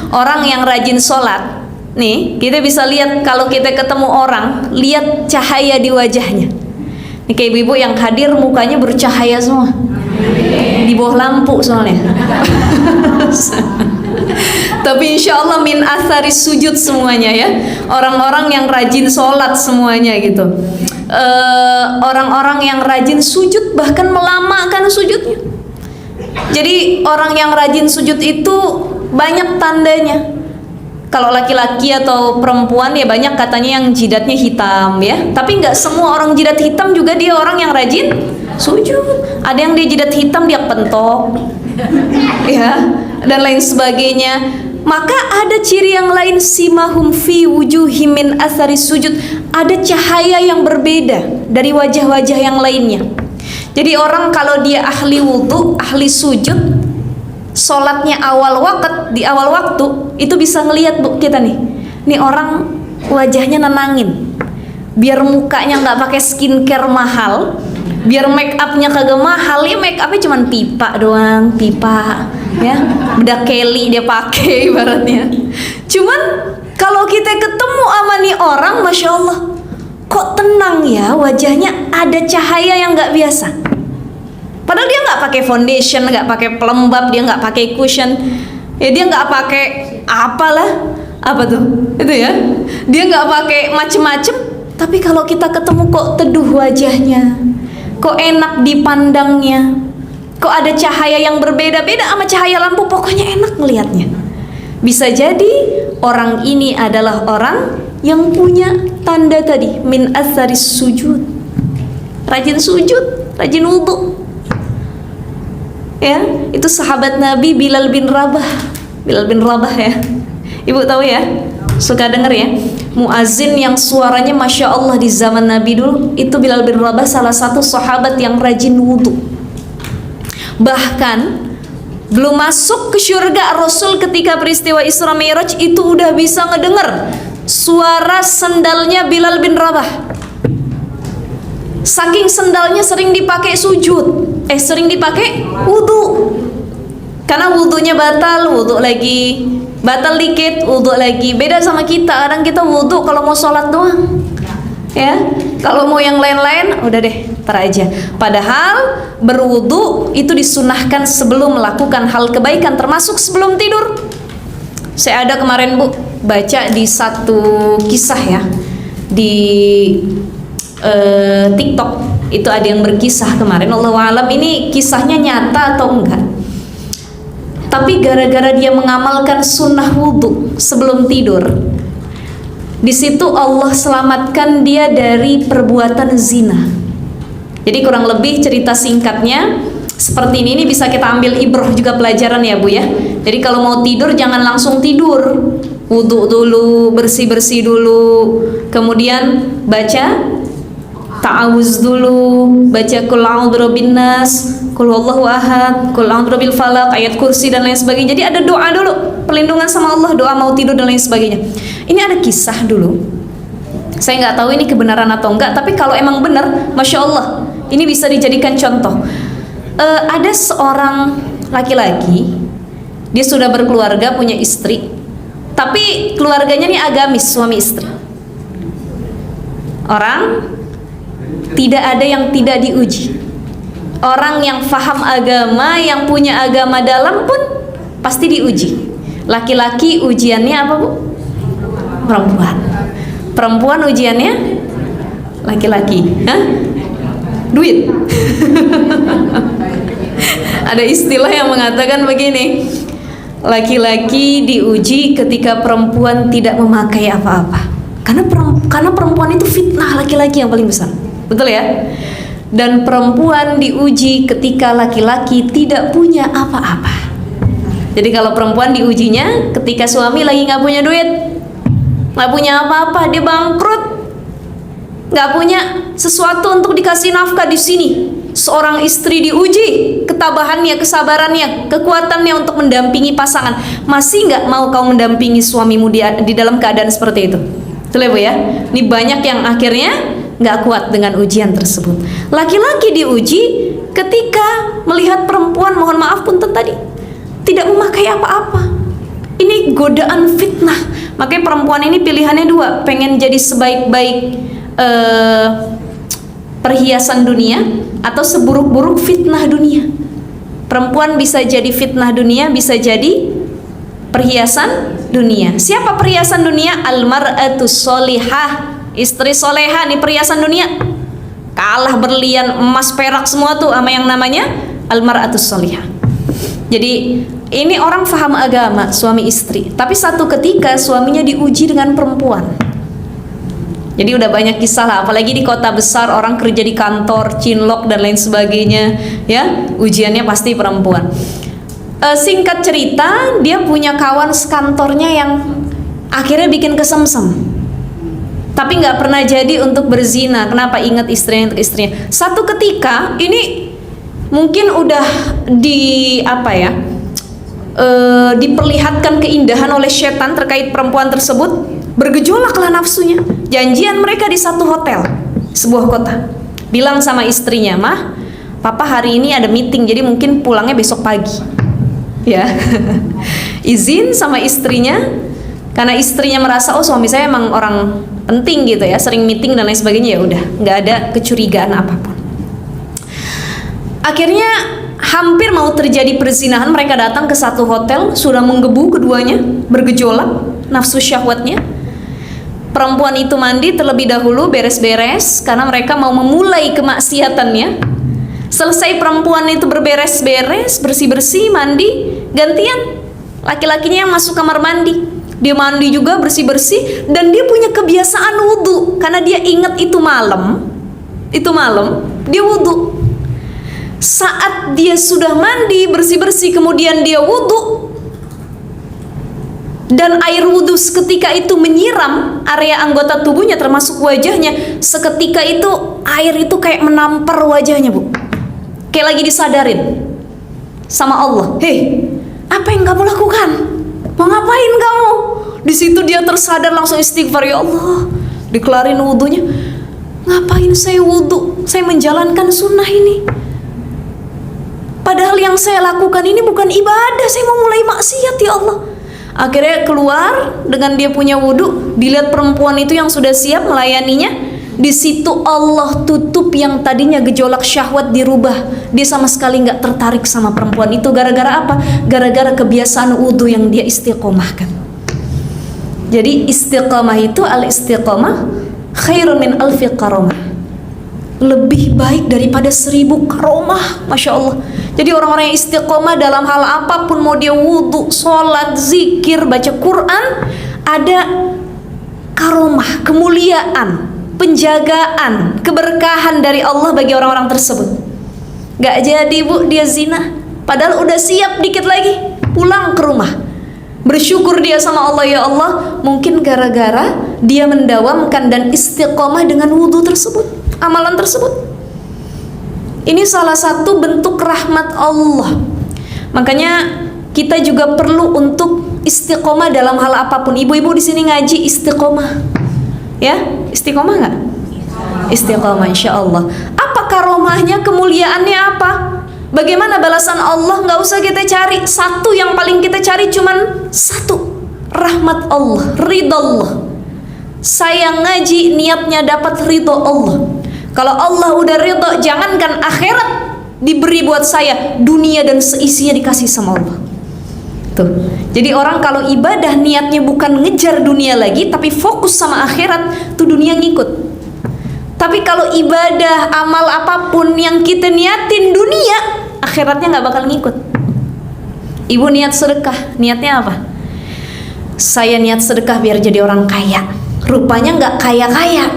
Orang yang rajin sholat, nih kita bisa lihat kalau kita ketemu orang, lihat cahaya di wajahnya. Nih kayak ibu-ibu yang hadir mukanya bercahaya semua, di bawah lampu soalnya. Tapi insya Allah min athari sujud semuanya ya. Orang-orang yang rajin sholat semuanya gitu. Orang-orang yang rajin sujud bahkan melamakan sujudnya. Jadi orang yang rajin sujud itu banyak tandanya. Kalau laki-laki atau perempuan ya banyak katanya yang jidatnya hitam ya. Tapi nggak semua orang jidat hitam juga dia orang yang rajin sujud. Ada yang dia jidat hitam dia pentok, ya, dan lain sebagainya. Maka ada ciri yang lain, simahum fi wujuhim min athari sujud. Ada cahaya yang berbeda dari wajah-wajah yang lainnya. Jadi orang kalau dia ahli wudhu, ahli sujud, sholatnya di awal waktu itu bisa ngelihat bu kita nih orang wajahnya nenangin. Biar mukanya nggak pakai skincare mahal, biar make upnya kagak mahal, ya make upnya cuman pipa doang, pipa, ya, bedak Kelly dia pakai ibaratnya. Cuman kalau kita ketemu sama nih orang, masya Allah, kok tenang ya wajahnya, ada cahaya yang nggak biasa. Padahal dia nggak pakai foundation, nggak pakai pelembab, dia nggak pakai cushion, ya dia nggak pakai apalah, apa tuh, itu ya, dia nggak pakai macem-macem. Tapi kalau kita ketemu kok teduh wajahnya, kok enak dipandangnya, kok ada cahaya yang berbeda-beda sama cahaya lampu, pokoknya enak ngelihatnya. Bisa jadi orang ini adalah orang yang punya tanda tadi min atharis sujud, rajin sujud, rajin wudhu. Ya, itu sahabat Nabi Bilal bin Rabah ya, ibu tahu ya, suka denger ya, muazin yang suaranya masya Allah di zaman Nabi dulu itu Bilal bin Rabah, salah satu sahabat yang rajin wudhu. Bahkan belum masuk ke surga Rasul ketika peristiwa Isra Mi'raj itu udah bisa ngedenger suara sendalnya Bilal bin Rabah. Saking sendalnya sering dipakai sujud, sering dipakai wudhu. Karena wudhunya batal, wudhu lagi, batal dikit, wudhu lagi. Beda sama kita, kadang kita wudhu kalau mau sholat doang, ya. Kalau mau yang lain-lain, udah deh, tar aja. Padahal berwudhu itu disunahkan sebelum melakukan hal kebaikan, termasuk sebelum tidur. Saya ada kemarin bu baca di satu kisah ya di TikTok, itu ada yang berkisah kemarin. Allahu alam ini kisahnya nyata atau enggak. Tapi gara-gara dia mengamalkan sunnah wudhu sebelum tidur, di situ Allah selamatkan dia dari perbuatan zina. Jadi kurang lebih cerita singkatnya seperti ini bisa kita ambil ibrah juga pelajaran ya bu ya. Jadi kalau mau tidur jangan langsung tidur, wudhu dulu, bersih-bersih dulu, kemudian baca ta'awuz dulu, baca qul a'udzu birabbin nas, qul huwallahu ahad, qul a'udzu birabbil falaq, ayat kursi dan lain sebagainya. Jadi ada doa dulu, perlindungan sama Allah, doa mau tidur dan lain sebagainya. Ini ada kisah dulu. Saya nggak tahu ini kebenaran atau enggak, tapi kalau emang benar, masya Allah, ini bisa dijadikan contoh. Ada seorang laki-laki, dia sudah berkeluarga, punya istri, tapi keluarganya nih agamis, suami istri. Orang tidak ada yang tidak diuji. Orang yang faham agama, yang punya agama dalam pun pasti diuji. Laki-laki ujiannya apa bu? Perempuan. Perempuan ujiannya laki-laki. Hah? Duit. Ada istilah yang mengatakan begini, laki-laki diuji ketika perempuan tidak memakai apa-apa. Karena perempuan itu fitnah laki-laki yang paling besar. Betul ya? Dan perempuan diuji ketika laki-laki tidak punya apa-apa. Jadi kalau perempuan diujinya ketika suami lagi nggak punya duit, nggak punya apa-apa, dia bangkrut, nggak punya sesuatu untuk dikasih nafkah. Di sini seorang istri diuji ketabahannya, kesabarannya, kekuatannya untuk mendampingi pasangan. Masih nggak mau kau mendampingi suamimu di dalam keadaan seperti itu? Betul ya bu ya? Ini banyak yang akhirnya nggak kuat dengan ujian tersebut. Laki-laki diuji ketika melihat perempuan, mohon maaf punten tadi, tidak memakai apa-apa. Ini godaan fitnah. Makanya perempuan ini pilihannya dua, pengen jadi sebaik-baik perhiasan dunia atau seburuk-buruk fitnah dunia. Perempuan bisa jadi fitnah dunia, bisa jadi perhiasan dunia. Siapa perhiasan dunia? Al-mar'atus solihah, istri soleha nih perhiasan dunia. Kalah berlian, emas, perak semua tuh sama yang namanya al-mar'atus solihah. Jadi ini orang faham agama, suami istri. Tapi satu ketika suaminya diuji dengan perempuan. Jadi udah banyak kisah lah, apalagi di kota besar, orang kerja di kantor, cinlok dan lain sebagainya, ya ujiannya pasti perempuan. Singkat cerita, dia punya kawan sekantornya yang akhirnya bikin kesemsem, tapi nggak pernah jadi untuk berzina. Kenapa? Ingat istrinya, untuk istrinya. Satu ketika ini mungkin udah diperlihatkan keindahan oleh setan terkait perempuan tersebut, bergejolaklah nafsunya. Janjian mereka di satu hotel sebuah kota. Bilang sama istrinya, "Mah, papa hari ini ada meeting, jadi mungkin pulangnya besok pagi." Ya. Izin sama istrinya, karena istrinya merasa oh suami saya emang orang penting gitu ya, sering meeting dan lain sebagainya. Ya udah, nggak ada kecurigaan apapun. Akhirnya hampir mau terjadi perzinahan, mereka datang ke satu hotel, sudah menggebu keduanya, bergejolak nafsu syahwatnya. Perempuan itu mandi terlebih dahulu, beres-beres karena mereka mau memulai kemaksiatannya. Selesai perempuan itu berberes-beres, bersih-bersih, mandi, gantian laki-lakinya yang masuk kamar mandi. Dia mandi juga, bersih-bersih, dan dia punya kebiasaan wudhu karena dia ingat itu malam dia wudhu. Saat dia sudah mandi, bersih-bersih, kemudian dia wudhu, dan air wudhu seketika itu menyiram area anggota tubuhnya termasuk wajahnya. Seketika itu air itu kayak menampar wajahnya, Bu. Kayak lagi disadarin sama Allah. Hei, apa yang kamu lakukan? Mau ngapain kamu? Di situ dia tersadar, langsung istighfar, ya Allah, dikelarin wudhunya. Ngapain saya wudhu? Saya menjalankan sunnah ini. Padahal yang saya lakukan ini bukan ibadah, saya mau mulai maksiat, ya Allah. Akhirnya keluar dengan dia punya wudhu, dilihat perempuan itu yang sudah siap melayaninya. Di situ Allah tutup yang tadinya gejolak syahwat, dirubah. Dia sama sekali nggak tertarik sama perempuan itu. Gara-gara apa? Gara-gara kebiasaan wudhu yang dia istiqomahkan. Jadi istiqomah itu, al-istiqomah khairun min alfi karomah, lebih baik daripada 1000 karomah. Masya Allah. Jadi orang-orang yang istiqomah dalam hal apapun, mau dia wudhu, sholat, zikir, baca Quran, ada karomah, kemuliaan, penjagaan, keberkahan dari Allah bagi orang-orang tersebut. Gak jadi, Bu, dia zina, padahal udah siap dikit lagi pulang ke rumah. Bersyukur dia sama Allah, ya Allah, mungkin gara-gara dia mendawamkan dan istiqomah dengan wudhu tersebut, amalan tersebut. Ini salah satu bentuk rahmat Allah. Makanya kita juga perlu untuk istiqomah dalam hal apapun. Ibu-ibu di sini ngaji istiqomah, ya? Istiqomah nggak? Istiqomah, insya Allah. Apa karomahnya, kemuliaannya apa? Bagaimana balasan Allah? Nggak usah kita cari. Satu yang paling kita cari cuman satu, rahmat Allah, ridha Allah. Saya ngaji niatnya dapat ridha Allah. Kalau Allah udah ridha, jangankan akhirat diberi buat saya, dunia dan seisinya dikasih sama Allah. Tuh. Jadi orang kalau ibadah niatnya bukan ngejar dunia lagi, tapi fokus sama akhirat, tuh dunia ngikut. Tapi kalau ibadah, amal apapun yang kita niatin dunia, akhiratnya nggak bakal ngikut. Ibu niat sedekah, niatnya apa? Saya niat sedekah biar jadi orang kaya. Rupanya nggak kaya-kaya.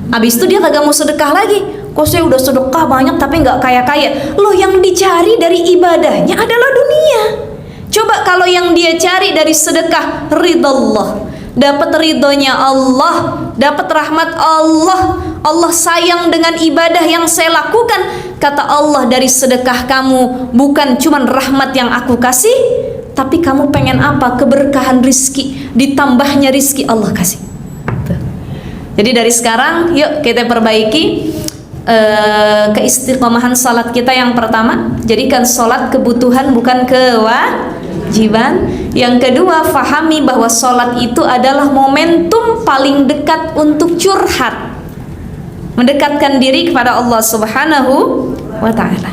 Habis itu dia kagak mau sedekah lagi. Kok saya udah sedekah banyak tapi nggak kaya-kaya. Loh, yang dicari dari ibadahnya adalah dunia. Coba kalau yang dia cari dari sedekah ridha Allah, dapat ridhonya Allah, dapat rahmat Allah. Allah sayang dengan ibadah yang saya lakukan. Kata Allah, dari sedekah kamu bukan cuman rahmat yang aku kasih, tapi kamu pengen apa? Keberkahan rizki, ditambahnya rizki Allah kasih. Jadi dari sekarang yuk kita perbaiki keistiqomahan salat kita. Yang pertama, jadikan salat kebutuhan bukan kewajiban. kewajiban. Yang kedua, fahami bahwa sholat itu adalah momentum paling dekat untuk curhat, mendekatkan diri kepada Allah Subhanahu wa ta'ala.